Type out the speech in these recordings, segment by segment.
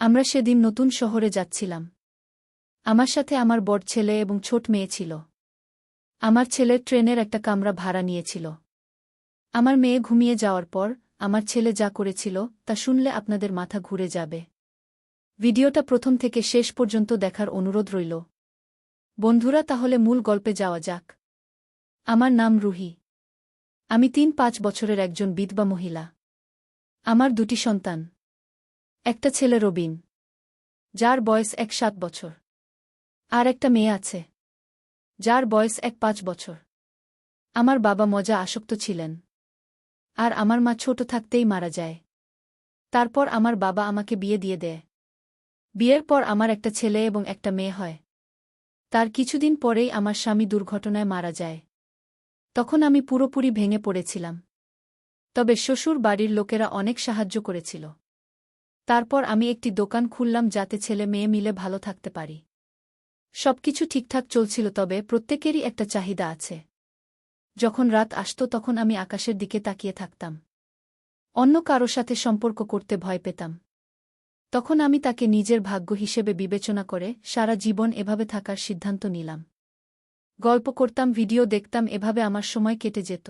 আমরা সেদিন নতুন শহরে যাচ্ছিলাম। আমার সাথে আমার বড় ছেলে এবং ছোট মেয়ে ছিল। আমার ছেলে ট্রেনের একটা কামরা ভাড়া নিয়েছিল। আমার মেয়ে ঘুমিয়ে যাওয়ার পর আমার ছেলে যা করেছিল তা শুনলে আপনাদের মাথা ঘুরে যাবে। ভিডিওটা প্রথম থেকে শেষ পর্যন্ত দেখার অনুরোধ রইল। বন্ধুরা, তাহলে মূল গল্পে যাওয়া যাক। আমার নাম রুহি। আমি ৩-৫ বছরের একজন বিধবা মহিলা। আমার দুটি সন্তান। একটা ছেলে রবিন, যার বয়স ১-৭ বছর। আর একটা মেয়ে আছে, যার বয়স ১-৫ বছর। আমার বাবা মজা আসক্ত ছিলেন। আর আমার মা ছোট থাকতেই মারা যায়। তারপর আমার বাবা আমাকে বিয়ে দিয়ে দেয়। বিয়ের পর আমার একটা ছেলে এবং একটা মেয়ে হয়। তার কিছুদিন পরেই আমার স্বামী দুর্ঘটনায় মারা যায়। তখন আমি পুরোপুরি ভেঙে পড়েছিলাম। তবে শ্বশুর বাড়ির লোকেরা অনেক সাহায্য করেছিল। তারপর আমি একটি দোকান খুললাম যাতে ছেলে মেয়ে মিলে ভালো থাকতে পারি। সবকিছু ঠিকঠাক চলছিল, তবে প্রত্যেকেরই একটা চাহিদা আছে। যখন রাত আসত তখন আমি আকাশের দিকে তাকিয়ে থাকতাম। অন্য কারো সাথে সম্পর্ক করতে ভয় পেতাম। তখন আমি তাকে নিজের ভাগ্য হিসেবে বিবেচনা করে সারা জীবন এভাবে থাকার সিদ্ধান্ত নিলাম। গল্প করতাম, ভিডিও দেখতাম, এভাবে আমার সময় কেটে যেত।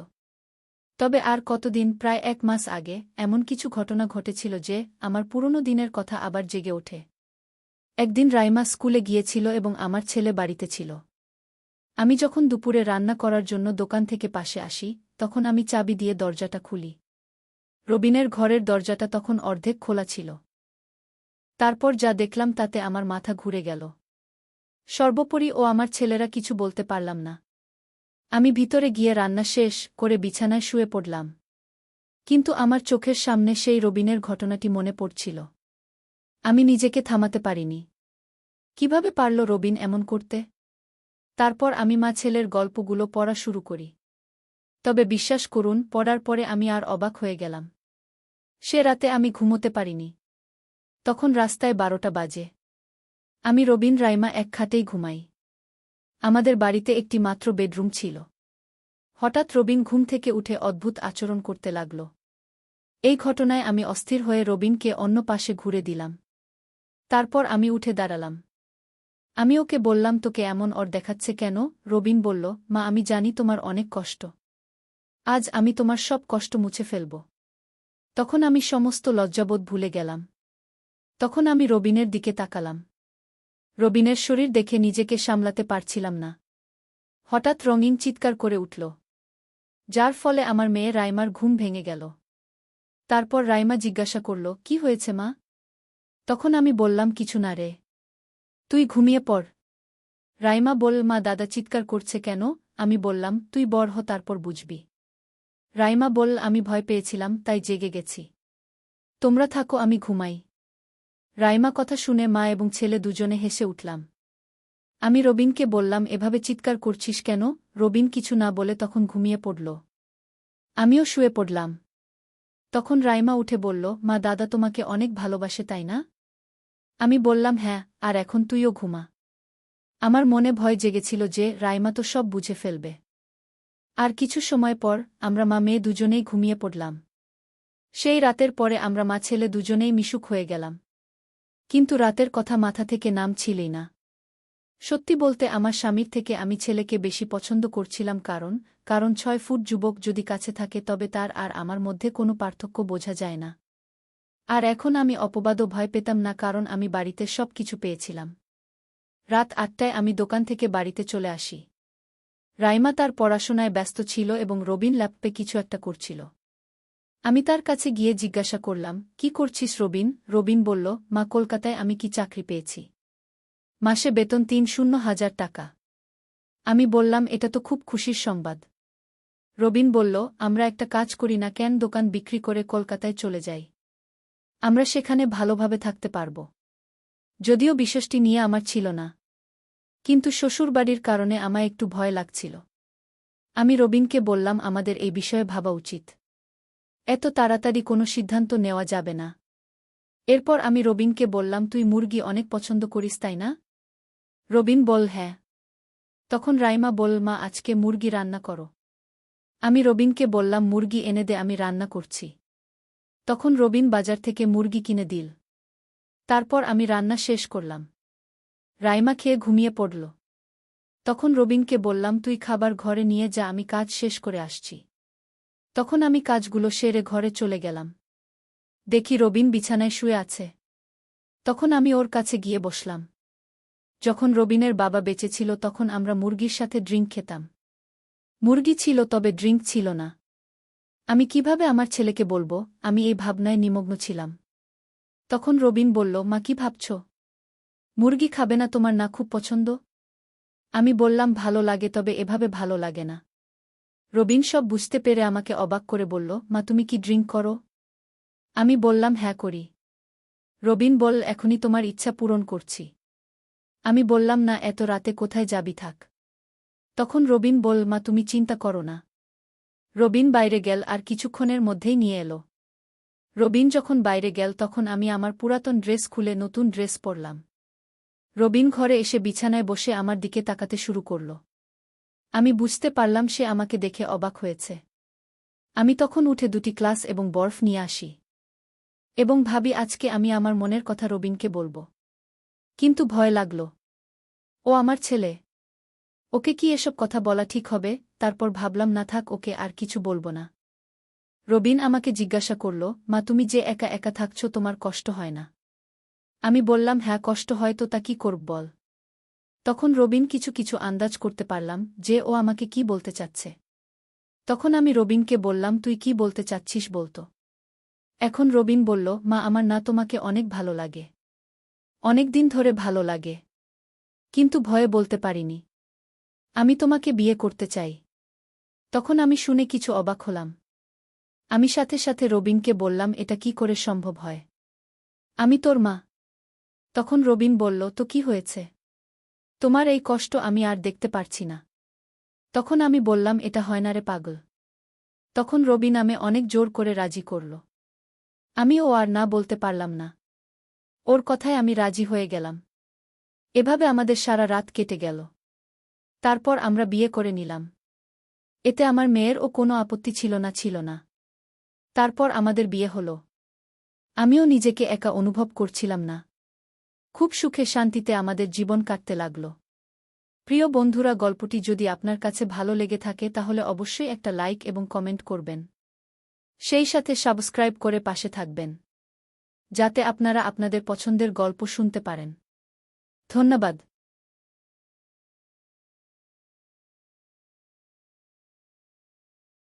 তবে আর কতদিন, প্রায় ১ মাস আগে এমন কিছু ঘটনা ঘটেছিল যে আমার পুরনো দিনের কথা আবার জেগে ওঠে। একদিন রাইমা স্কুলে গিয়েছিল এবং আমার ছেলে বাড়িতে ছিল। আমি যখন দুপুরে রান্না করার জন্য দোকান থেকে পাশে আসি, তখন আমি চাবি দিয়ে দরজাটা খুলি। রবিনের ঘরের দরজাটা তখন অর্ধেক খোলা ছিল। তারপর যা দেখলাম তাতে আমার মাথা ঘুরে গেল। সর্বোপরি আমার ছেলেরা কিছু বলতে পারলাম না। আমি ভিতরে গিয়ে রান্না শেষ করে বিছানায় শুয়ে পড়লাম। কিন্তু আমার চোখের সামনে সেই রবিনের ঘটনাটি মনে পড়ছিল। আমি নিজেকে থামাতে পারিনি। কিভাবে পারল রবিন এমন করতে? তারপর আমি মা ছেলের গল্পগুলো পড়া শুরু করি। তবে বিশ্বাস করুন, পড়ার পরে আমি আর অবাক হয়ে গেলাম। সে রাতে আমি ঘুমোতে পারিনি। তখন রাস্তায় ১২টা বাজে। আমি, রবিন, রাইমা এক খাটেই ঘুমাই। আমাদের বাড়িতে একটি মাত্র বেডরুম ছিল। হঠাৎ রবিন ঘুম থেকে উঠে অদ্ভুত আচরণ করতে লাগল। এই ঘটনায় আমি অস্থির হয়ে রবিনকে অন্য পাশে ঘুরে দিলাম। তারপর আমি উঠে দাঁড়ালাম। আমি ওকে বললাম, তোকে এমন দেখাচ্ছে কেন? রবিন বলল, মা, আমি জানি তোমার অনেক কষ্ট। আজ আমি তোমার সব কষ্ট মুছে ফেলব। তখন আমি সমস্ত লজ্জাবোধ ভুলে গেলাম। তখন আমি রবিনের দিকে তাকালাম। রবিনের শরীর দেখে নিজেকে সামলাতে পারছিলাম না। হঠাৎ রঙিন চিৎকার করে উঠল, যার ফলে আমার মেয়ে রাইমার ঘুম ভেঙে গেল। তারপর রাইমা জিজ্ঞাসা করল, কি হয়েছে মা? তখন আমি বললাম, কিছু না রে, তুই ঘুমিয়ে পড়। রাইমা বলল, মা, দাদা চিৎকার করছে কেন? আমি বললাম, তুই বড় হ, তারপর বুঝবি। রাইমা বলল, আমি ভয় পেয়েছিলাম তাই জেগে গেছি। তোমরা থাকো, আমি ঘুমাই। রাইমা কথা শুনে মা এবং ছেলে দুজনে হেসে উঠলাম। আমি রবিনকে বললাম, এভাবে চিৎকার করছিস কেন? রবিন কিছু না বলে তখন ঘুমিয়ে পড়ল। আমিও শুয়ে পড়লাম। তখন রাইমা উঠে বলল, মা, দাদা তোমাকে অনেক ভালোবাসে, তাই না? আমি বললাম, হ্যাঁ, আর এখন তুইও ঘুমা। আমার মনে ভয় জেগেছিল যে রাইমা তো সব বুঝে ফেলবে। আর কিছু সময় পর আমরা মা মেয়ে দুজনেই ঘুমিয়ে পড়লাম। সেই রাতের পরে আমরা মা ছেলে দুজনেই মিশুক হয়ে গেলাম। কিন্তু রাতের কথা মাথা থেকে নামছিলই না। সত্যি বলতে আমার স্বামীর থেকে আমি ছেলেকে বেশি পছন্দ করছিলাম, কারণ ৬ ফুট যুবক যদি কাছে থাকে তবে তার আর আমার মধ্যে কোনো পার্থক্য বোঝা যায় না। আর এখন আমি অপবাদও ভয় পেতাম না, কারণ আমি বাড়িতে সব কিছু পেয়েছিলাম। রাত ৮টায় আমি দোকান থেকে বাড়িতে চলে আসি। রাইমা তার পড়াশোনায় ব্যস্ত ছিল এবং রবিন ল্যাপটপে কিছু একটা করছিল। আমি তার কাছে গিয়ে জিজ্ঞাসা করলাম, কি করছিস রবিন? রবিন বলল, মা, কলকাতায় আমি কি চাকরি পেয়েছি। মাসে বেতন ৩০,০০০ টাকা। আমি বললাম, এটা তো খুব খুশির সংবাদ। রবিন বলল, আমরা একটা কাজ করি না কেন, দোকান বিক্রি করে কলকাতায় চলে যাই। আমরা সেখানে ভালোভাবে থাকতে পারব। যদিও বিশ্বাসটি নিয়ে আমার ছিল না, কিন্তু শ্বশুরবাড়ির কারণে আমায় একটু ভয় লাগছিল। আমি রবিনকে বললাম, আমাদের এই বিষয়ে ভাবা উচিত। এত তাড়াতাড়ি কোনো সিদ্ধান্ত নেওয়া যাবে না। এরপর আমি রবিনকে বললাম, তুই মুরগি অনেক পছন্দ করিস, তাই না? রবিন বল, হ্যাঁ। তখন রাইমা বল, মা, আজকে মুরগি রান্না করো। আমি রবিনকে বললাম, মুরগি এনে দে, আমি রান্না করছি। তখন রবিন বাজার থেকে মুরগি কিনে দিল। তারপর আমি রান্না শেষ করলাম। রাইমা খেয়ে ঘুমিয়ে পড়ল। তখন রবিনকে বললাম, তুই খাবার ঘরে নিয়ে যা, আমি কাজ শেষ করে আসছি। তখন আমি কাজগুলো সেরে ঘরে চলে গেলাম। দেখি রবিন বিছানায় শুয়ে আছে। তখন আমি ওর কাছে গিয়ে বসলাম। যখন রবিনের বাবা বেঁচে ছিল তখন আমরা মুরগির সাথে ড্রিঙ্ক খেতাম। মুরগি ছিল তবে ড্রিঙ্ক ছিল না। আমি কিভাবে আমার ছেলেকে বলবো, আমি এই ভাবনায় নিমগ্ন ছিলাম। তখন রবিন বলল, মা কি ভাবছ? মুরগি খাবে না তোমার না খুব পছন্দ? আমি বললাম, ভালো লাগে তবে এভাবে ভালো লাগে না। রবিন সব বুঝতে পেরে আমাকে অবাক করে বলল, মা তুমি কি ড্রিঙ্ক করো? আমি বললাম, হ্যাঁ করি। রবিন বলল, এখনই তোমার ইচ্ছা পূরণ করছি। আমি বললাম, না, এত রাতে কোথায় যাবি, থাক। তখন রবিন বলল, মা তুমি চিন্তা করো না। রবিন বাইরে গেল আর কিছুক্ষণের মধ্যেই নিয়ে এলো। রবিন যখন বাইরে গেল তখন আমি আমার পুরাতন ড্রেস খুলে নতুন ড্রেস পরলাম। রবিন ঘরে এসে বিছানায় বসে আমার দিকে তাকাতে শুরু করল। আমি বুঝতে পারলাম সে আমাকে দেখে অবাক হয়েছে। আমি তখন উঠে 2টি গ্লাস এবং বরফ নিয়ে আসি এবং ভাবি আজকে আমি আমার মনের কথা রবিনকে বলবো। কিন্তু ভয় লাগল। ও আমার ছেলে, ওকে কি এসব কথা বলা ঠিক হবে? তারপর ভাবলাম, না থাক, ওকে আর কিছু বলবো না। রবিন আমাকে জিজ্ঞাসা করল, মা তুমি যে একা একা থাকছ তোমার কষ্ট হয় না? আমি বললাম, হ্যাঁ কষ্ট হয়, তো তা কি করব বল। তখন রবিন কিছু কিছু আন্দাজ করতে পারলাম যে ও আমাকে কি বলতে চাচ্ছে। তখন আমি রবিনকে বললাম, তুই কি বলতে চাচ্ছিস বলতো। এখন রবিন বলল, মা আমার না তোমাকে অনেক ভালো লাগে, অনেক দিন ধরে ভালো লাগে, কিন্তু ভয়ে বলতে পারিনি। আমি তোমাকে বিয়ে করতে চাই। তখন আমি শুনে কিছু অবাক হলাম। আমি সাথে সাথে রবিনকে বললাম, এটা কি করে সম্ভব হয়? আমি তোর মা। তখন রবিন বলল, তো কি হয়েছে? তোমার এই কষ্ট আমি আর দেখতে পারছি না। তখন আমি বললাম, এটা হয় না রে পাগল। তখন রবিন আমি অনেক জোর করে রাজি করল। আমি ও আর না বলতে পারলাম না। ওর কথায় আমি রাজি হয়ে গেলাম। এভাবে আমাদের সারা রাত কেটে গেল। তারপর আমরা বিয়ে করে নিলাম। এতে আমার মেয়েরও কোনো আপত্তি ছিল না। তারপর আমাদের বিয়ে হল। আমিও নিজেকে একা অনুভব করছিলাম না। খুব সুখে শান্তিতে আমাদের জীবন কাটতে লাগল। প্রিয় বন্ধুরা, গল্পটি যদি আপনার কাছে ভালো লেগে থাকে তাহলে অবশ্যই একটা লাইক এবং কমেন্ট করবেন। সেই সাথে সাবস্ক্রাইব করে পাশে থাকবেন, যাতে আপনারা আপনাদের পছন্দের গল্প শুনতে পারেন। ধন্যবাদ।